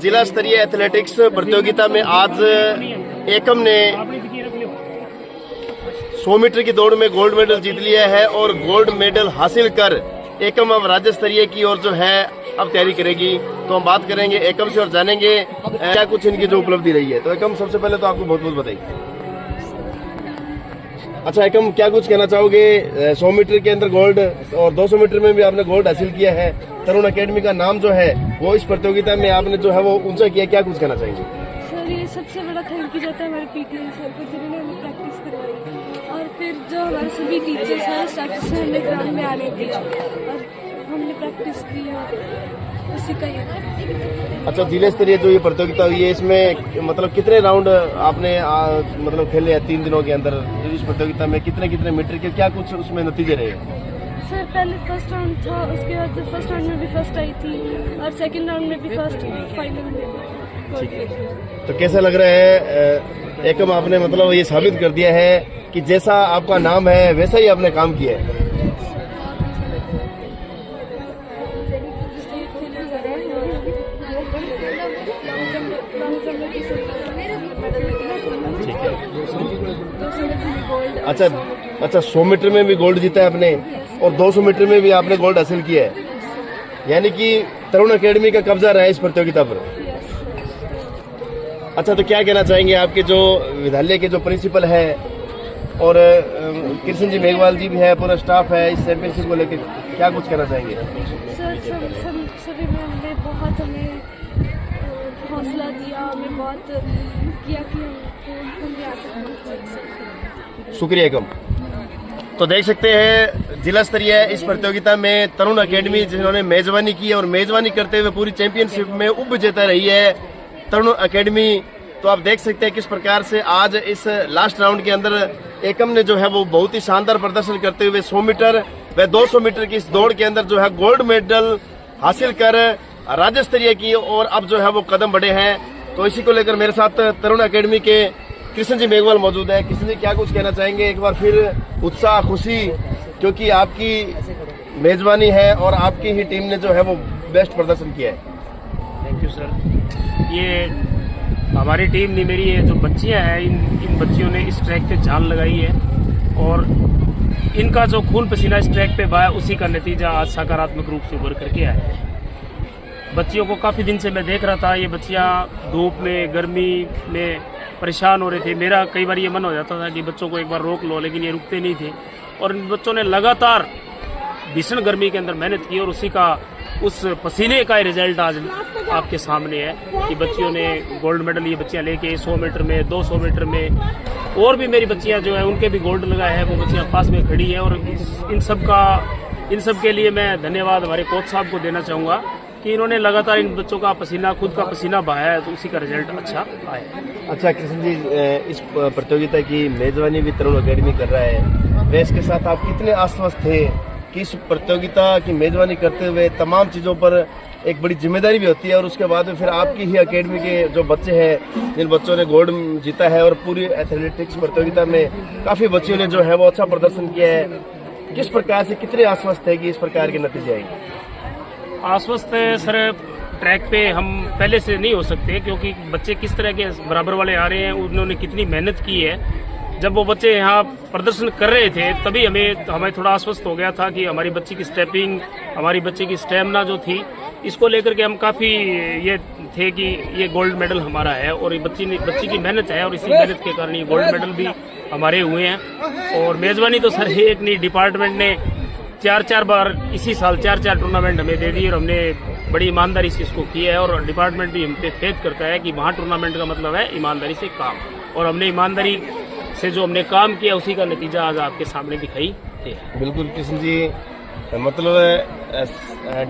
जिला स्तरीय एथलेटिक्स प्रतियोगिता में आज एकम ने 100 मीटर की दौड़ में गोल्ड मेडल जीत लिया है और गोल्ड मेडल हासिल कर एकम अब राज्य स्तरीय की ओर जो है अब तैयारी करेगी। तो हम बात करेंगे एकम से और जानेंगे क्या कुछ इनकी जो उपलब्धि रही है। तो एकम, सबसे पहले तो आपको बहुत बहुत बधाई। अच्छा एकम, क्या कुछ कहना चाहोगे? 100 मीटर के अंदर गोल्ड और 200 मीटर में भी आपने गोल्ड हासिल किया है। तरुण अकेडमी का नाम जो है वो इस प्रतियोगिता में आपने जो है वो ऊंचा किया, क्या कुछ कहना चाहेंगे? सर, ये सबसे बड़ा थैंक यू जाता है हमारे पीटी सर को, जिन्होंने हमें प्रैक्टिस करवाई, और फिर जो हमारे सभी टीचर्स हैं स्टार्टिंग से हमें ग्राउंड में आने दिया और हमने प्रैक्टिस की उसी का ये। अच्छा, जिले स्तरीय जो ये प्रतियोगिता हुई है इसमें मतलब कितने राउंड आपने मतलब खेले हैं 3 दिनों के अंदर? इस प्रतियोगिता में कितने मीटर के क्या कुछ उसमें नतीजे रहे? सर, पहले फर्स्ट राउंड था, उसके बाद फर्स्ट राउंड में भी फर्स्ट आई थी और सेकंड राउंड में भी फर्स्ट, फाइनल में भी। तो कैसा लग रहा है एकम, आपने मतलब ये साबित कर दिया है कि जैसा आपका नाम है वैसा ही आपने काम किया है। अच्छा, 100 मीटर में भी गोल्ड जीता है आपने और 200 मीटर में भी आपने गोल्ड हासिल किया है, यानी कि तरुण अकेडमी का कब्जा रहा है इस प्रतियोगिता पर। अच्छा, तो क्या कहना चाहेंगे आपके जो विद्यालय के जो प्रिंसिपल है और कृष्ण जी मेघवाल जी भी है, पूरा स्टाफ है, इस चैंपियनशिप को लेकर क्या कुछ कहना चाहेंगे? सर, सभी ने बहुत हमें हौसला दिया, हमें बहुत किया कि हम यहाँ से। शुक्रिया एकम। तो देख सकते हैं जिला स्तरीय इस प्रतियोगिता में तरुण अकेडमी जिन्होंने मेजबानी की और मेजबानी करते हुए पूरी चैंपियनशिप में उप विजेता रही है तरुण अकेडमी। तो आप देख सकते हैं किस प्रकार से आज इस लास्ट राउंड के अंदर एकम ने जो है वो बहुत ही शानदार प्रदर्शन करते हुए 100 मीटर व 200 मीटर की इस दौड़ के अंदर जो है गोल्ड मेडल हासिल कर राज्य स्तरीय की और अब जो है वो कदम बढ़े हैं। तो इसी को लेकर मेरे साथ तरुण अकेडमी के कृष्ण जी मेघवाल मौजूद है। कृष्ण जी, क्या कुछ कहना चाहेंगे? एक बार फिर उत्साह, खुशी, क्योंकि आपकी मेजबानी है और आपकी ही टीम ने जो है वो बेस्ट प्रदर्शन किया है। Thank you sir. ये हमारी टीम नहीं, मेरी ये जो बच्चियां हैं इन बच्चियों ने इस ट्रैक पे जान लगाई है और इनका जो खून पसीना इस ट्रैक पे बहा उसी का नतीजा आज सकारात्मक रूप से उभर करके आया है। बच्चियों को काफ़ी दिन से मैं देख रहा था, ये बच्चियां धूप में, गर्मी में परेशान हो रहे थे। मेरा कई बार ये मन हो जाता था कि बच्चों को एक बार रोक लो, लेकिन ये रुकते नहीं थे और इन बच्चों ने लगातार भीषण गर्मी के अंदर मेहनत की और उसी का उस पसीने का रिजल्ट आज आपके सामने है कि बच्चियों ने गोल्ड मेडल ये बच्चियां लेके 100 मीटर में, 200 मीटर में, और भी मेरी बच्चियां जो है उनके भी गोल्ड लगाए हैं, वो बच्चियां पास में खड़ी है। और इन सब के लिए मैं धन्यवाद हमारे कोच साहब को देना चाहूँगा कि इन्होंने लगातार इन बच्चों का पसीना, खुद का पसीना बहाया है, तो उसी का रिजल्ट अच्छा आया। अच्छा कृष्ण जी, इस प्रतियोगिता की मेजबानी भी तरुण अकेडमी कर रहा है, वे इसके साथ आप कितने आश्वस्त थे कि इस प्रतियोगिता की मेजबानी करते हुए तमाम चीज़ों पर एक बड़ी जिम्मेदारी भी होती है और उसके बाद में फिर आपकी ही अकेडमी के जो बच्चे हैं, जिन बच्चों ने गोल्ड जीता है और पूरी एथलेटिक्स प्रतियोगिता में काफ़ी बच्चियों ने जो है वो अच्छा प्रदर्शन किया है, किस प्रकार से कितने आश्वस्त है कि इस प्रकार के नतीजे आएंगे? आश्वस्त है सर, ट्रैक पे हम पहले से नहीं हो सकते क्योंकि बच्चे किस तरह के बराबर वाले आ रहे हैं, उन्होंने कितनी मेहनत की है। जब वो बच्चे यहाँ प्रदर्शन कर रहे थे तभी हमें थोड़ा आश्वस्त हो गया था कि हमारी बच्ची की स्टेपिंग, हमारी बच्ची की स्टेमिना जो थी, इसको लेकर के हम काफ़ी ये थे कि ये गोल्ड मेडल हमारा है और ये बच्ची की मेहनत है और इसी मेहनत के कारण ये गोल्ड मेडल भी हमारे हुए हैं। और मेज़बानी तो सर एक नहीं, डिपार्टमेंट ने 4 बार इसी साल 4 टूर्नामेंट हमें दे दी और हमने बड़ी ईमानदारी से इसको किया है और डिपार्टमेंट भी हम पे फेथ करता है कि वहाँ टूर्नामेंट का मतलब है ईमानदारी से काम, और हमने ईमानदारी से जो हमने काम किया उसी का नतीजा आज आपके सामने दिखाई दे। बिल्कुल कृष्ण जी, मतलब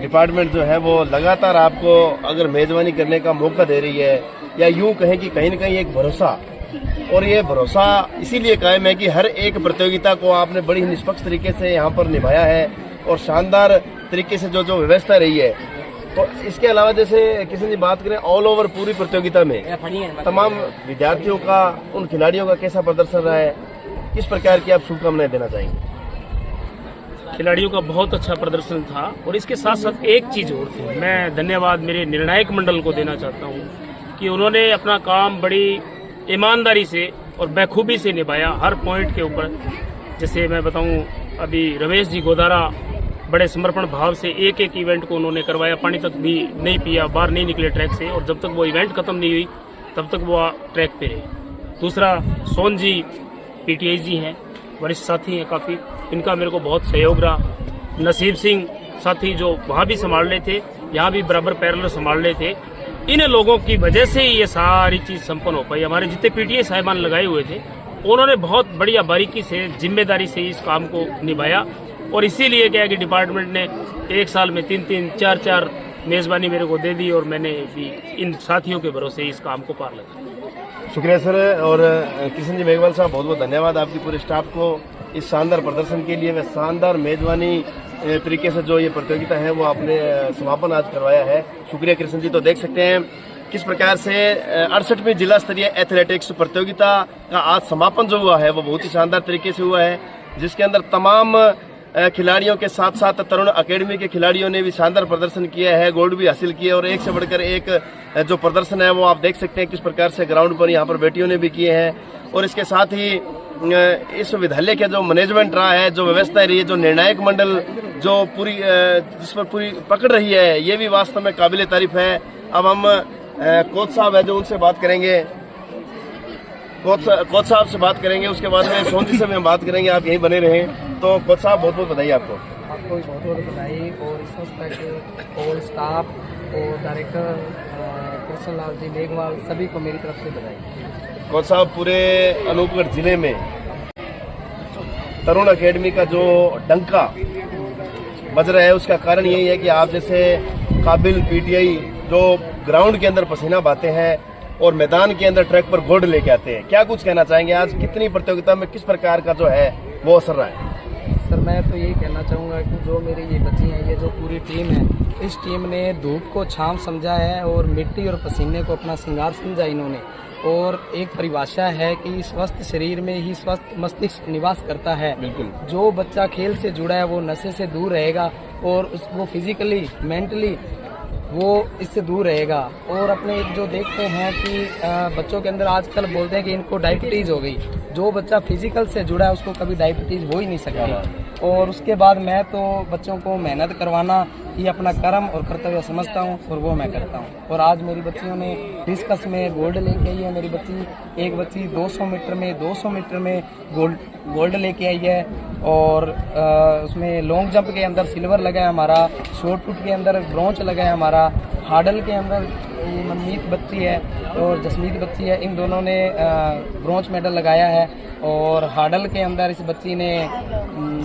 डिपार्टमेंट जो है वो लगातार आपको अगर मेजबानी करने का मौका दे रही है, या यूं कहें कि कहीं न कहीं एक भरोसा, और ये भरोसा इसीलिए कायम है कि हर एक प्रतियोगिता को आपने बड़ी निष्पक्ष तरीके से यहाँ पर निभाया है और शानदार तरीके से जो व्यवस्था रही है। तो इसके अलावा जैसे किसी ने बात करें ऑल ओवर पूरी प्रतियोगिता में तमाम विद्यार्थियों का, उन खिलाड़ियों का कैसा प्रदर्शन रहा है, किस प्रकार की आप शुभकामनाएं देना चाहेंगे? खिलाड़ियों का बहुत अच्छा प्रदर्शन था। और इसके साथ साथ एक चीज और थी, मैं धन्यवाद मेरे निर्णायक मंडल को देना चाहता हूँ कि उन्होंने अपना काम बड़ी ईमानदारी से और बखूबी से निभाया हर पॉइंट के ऊपर। जैसे मैं बताऊं, अभी रमेश जी गोदारा बड़े समर्पण भाव से एक एक इवेंट को उन्होंने करवाया, पानी तक भी नहीं पिया, बाहर नहीं निकले ट्रैक से, और जब तक वो इवेंट खत्म नहीं हुई तब तक वो ट्रैक पे रहे। दूसरा, सोन जी पीटीआई जी हैं, वरिष्ठ साथी हैं काफ़ी, इनका मेरे को बहुत सहयोग रहा। नसीब सिंह साथी जो वहाँ भी संभाल रहे थे, यहाँ भी बराबर पैरेलल संभाल रहे थे। इन लोगों की वजह से ही ये सारी चीज़ संपन्न हो पाई। हमारे जितने पीटीआई साहिबान लगाए हुए थे उन्होंने बहुत बढ़िया बारीकी से, जिम्मेदारी से इस काम को निभाया। और इसीलिए क्या है कि डिपार्टमेंट ने एक साल में 3-3, 4-4 मेज़बानी मेरे को दे दी, और मैंने भी इन साथियों के भरोसे इस काम को पार लगा। शुक्रिया सर। और किशन जी मेघवाल साहब, बहुत बहुत धन्यवाद आपकी पूरे स्टाफ को इस शानदार प्रदर्शन के लिए। व शानदार मेजबानी तरीके से जो ये प्रतियोगिता है वो आपने समापन आज करवाया है। शुक्रिया कृष्ण जी। तो देख सकते हैं किस प्रकार से 68वीं जिला स्तरीय एथलेटिक्स प्रतियोगिता का आज समापन जो हुआ है वो बहुत ही शानदार तरीके से हुआ है, जिसके अंदर तमाम खिलाड़ियों के साथ साथ तरुण अकेडमी के खिलाड़ियों ने भी शानदार प्रदर्शन किया है, गोल्ड भी हासिल किए, और एक से बढ़कर एक जो प्रदर्शन है वो आप देख सकते हैं किस प्रकार से ग्राउंड पर यहाँ पर बेटियों ने भी किए हैं। और इसके साथ ही इस विद्यालय का जो मैनेजमेंट रहा है, जो व्यवस्था रही है, जो निर्णायक मंडल जो पूरी जिस पर पूरी पकड़ रही है, ये भी वास्तव में काबिल तारीफ है। अब हम कोच साहब है जो उनसे बात करेंगे, कोच साहब से बात करेंगे, उसके बाद में सोन जी से भी हम बात करेंगे। आप यहीं बने रहें। तो कोच साहब, बहुत बहुत बधाई आपको भी बहुत बहुत बधाई, और इस संस्था के और स्टाफ और डायरेक्टर कृष्ण लाल जी मेघवाल सभी को मेरी तरफ से बधाई। कोच साहब, पूरे अनूपगढ़ जिले में तरुण अकेडमी का जो डंका बज रहा है उसका कारण यही है कि आप जैसे काबिल पीटीआई जो ग्राउंड के अंदर पसीना बहाते हैं और मैदान के अंदर ट्रैक पर गोल्ड लेके आते हैं। क्या कुछ कहना चाहेंगे, आज कितनी प्रतियोगिता में किस प्रकार का जो है वो असर रहा है? सर, मैं तो यही कहना चाहूँगा कि जो मेरी ये बच्ची हैं, ये जो पूरी टीम है, इस टीम ने धूप को छांव समझा है और मिट्टी और पसीने को अपना श्रृंगार समझा इन्होंने। और एक परिभाषा है कि स्वस्थ शरीर में ही स्वस्थ मस्तिष्क निवास करता है। बिल्कुल। जो बच्चा खेल से जुड़ा है वो नशे से दूर रहेगा, और वो फिजिकली मेंटली वो इससे दूर रहेगा। और अपने जो देखते हैं कि बच्चों के अंदर आजकल बोलते हैं कि इनको डायबिटीज हो गई। जो बच्चा फिजिकल से जुड़ा है उसको कभी डायबिटीज हो ही नहीं सकती। और उसके बाद मैं तो बच्चों को मेहनत करवाना ये अपना कर्म और कर्तव्य समझता हूँ, और वो मैं करता हूँ। और आज मेरी बच्चियों ने डिस्कस में गोल्ड लेके आई है। मेरी बच्ची एक बच्ची 200 मीटर में गोल्ड लेके आई है, और उसमें लॉन्ग जंप के अंदर सिल्वर लगा है हमारा, शॉर्ट पुट के अंदर ब्रॉन्ज लगा है हमारा, हाडल के अंदर ये मनमीत बच्ची है और जसमीत बच्ची है, इन दोनों ने ब्रॉन्ज मेडल लगाया है। और हाडल के अंदर इस बच्ची ने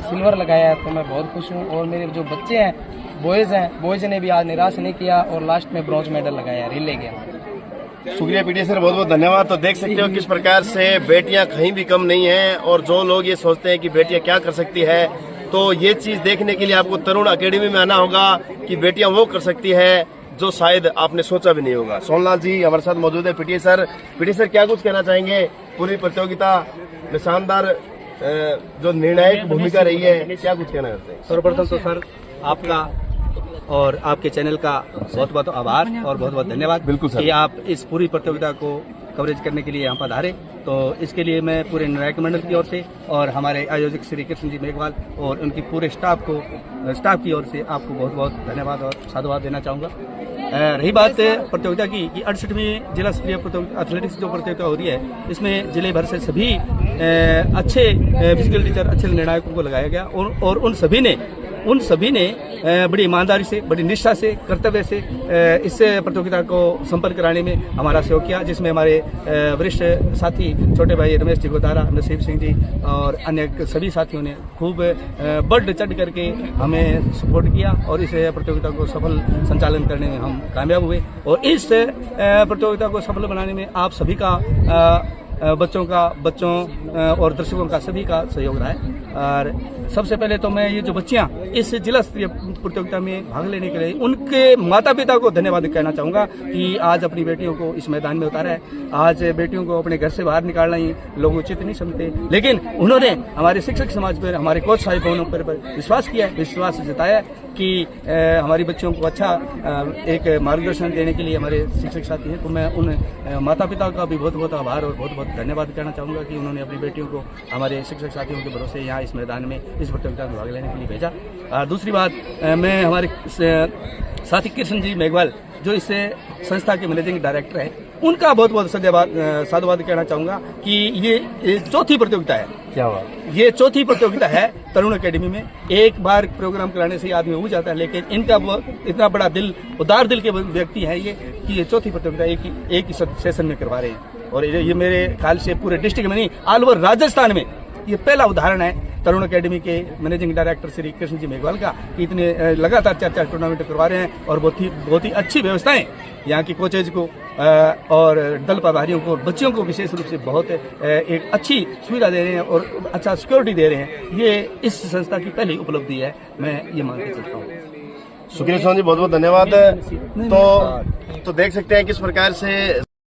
सिल्वर लगाया है। तो मैं बहुत खुश हूँ। और मेरे जो बच्चे हैं, बॉयज़ ने भी आज निराश नहीं किया और लास्ट में ब्रॉन्ज मेडल लगाया रिले गेम। शुक्रिया पीटी सर, बहुत बहुत धन्यवाद। तो देख सकते हो किस प्रकार से बेटियां कहीं भी कम नहीं हैं, और जो लोग ये सोचते हैं कि बेटियां क्या कर सकती है, तो ये चीज देखने के लिए आपको तरुण अकेडमी में आना होगा कि बेटियां वो कर सकती है जो शायद आपने सोचा भी नहीं होगा। सोनलाल जी हमारे साथ मौजूद है। पीटी सर, क्या कुछ कहना चाहेंगे? पूरी प्रतियोगिता में शानदार जो निर्णायक भूमिका रही है, क्या कुछ कहना चाहते हैं? सर्वप्रथम तो सर आपका और आपके चैनल का बहुत बहुत आभार और बहुत बहुत धन्यवाद। बिल्कुल सर। कि आप इस पूरी प्रतियोगिता को कवरेज करने के लिए यहाँ पधारे। तो इसके लिए मैं पूरे निर्णायक मंडल की ओर से और हमारे आयोजक श्री कृष्ण जी मेघवाल और उनकी पूरे स्टाफ की ओर से आपको बहुत बहुत धन्यवाद और साधुवाद देना चाहूँगा। रही बात प्रतियोगिता की कि 68वीं जिला स्तरीय एथलेटिक्स जो प्रतियोगिता हो रही है, इसमें जिले भर से सभी अच्छे फिजिकल टीचर, अच्छे निर्णायकों को लगाया गया, और उन सभी ने बड़ी ईमानदारी से, बड़ी निष्ठा से, कर्तव्य से इस प्रतियोगिता को संपन्न कराने में हमारा सहयोग किया, जिसमें हमारे वरिष्ठ साथी छोटे भाई रमेश जी गोदारा, नसीब सिंह जी और अन्य सभी साथियों ने खूब बढ़ चढ़ करके हमें सपोर्ट किया, और इस प्रतियोगिता को सफल संचालन करने में हम कामयाब हुए। और इस प्रतियोगिता को सफल बनाने में आप सभी का, बच्चों और दर्शकों का सभी का सहयोग रहा है। और सबसे पहले तो मैं ये जो बच्चियां इस जिला स्तरीय प्रतियोगिता में भाग लेने के लिए उनके माता पिता को धन्यवाद कहना चाहूंगा कि आज अपनी बेटियों को इस मैदान में उतारा है। आज बेटियों को अपने घर से बाहर निकालना ही लोग उचित नहीं समझते, लेकिन उन्होंने हमारे शिक्षक समाज पर, हमारे कोच साहिबानों पर विश्वास किया है, विश्वास जताया कि हमारी बच्चियों को अच्छा एक मार्गदर्शन देने के लिए हमारे शिक्षक साथी हैं। तो मैं उन माता पिता का भी बहुत बहुत आभार और बहुत बहुत धन्यवाद कहना चाहूँगा कि उन्होंने अपनी बेटियों को हमारे शिक्षक साथियों के भरोसे यहाँ इस मैदान में इस प्रतियोगिता में भाग लेने के लिए भेजा। दूसरी बात, मैं हमारे साथी कृष्ण जी मेघवाल जो इस संस्था के मैनेजिंग डायरेक्टर हैं, उनका बहुत बहुत साधुवाद कहना चाहूँगा कि ये चौथी प्रतियोगिता है। क्या हुआ? ये चौथी प्रतियोगिता है तरुण एकेडमी में। एक बार प्रोग्राम कराने से आदमी हो जाता है, लेकिन इनका वो इतना बड़ा दिल, उदार दिल के व्यक्ति हैं ये कि ये चौथी प्रतियोगिता एक ही सेशन में करवा रहे हैं। और ये मेरे ख्याल से पूरे डिस्ट्रिक्ट में नहीं, ऑल ओवर राजस्थान में ये पहला उदाहरण है तरुण एकेडमी के मैनेजिंग डायरेक्टर श्री कृष्ण जी मेघवाल का, कि इतने लगातार 4 टूर्नामेंट करवा रहे हैं और बहुत ही अच्छी व्यवस्थाएं यहाँ की कोचेज को और दल प्रभारियों को, बच्चों को विशेष रूप से बहुत एक अच्छी सुविधा दे रहे हैं और अच्छा सिक्योरिटी दे रहे हैं। ये इस संस्था की पहली उपलब्धि है, मैं ये मान के चलता हूँ। सुखीर सोन जी बहुत बहुत धन्यवाद। तो देख सकते हैं किस प्रकार से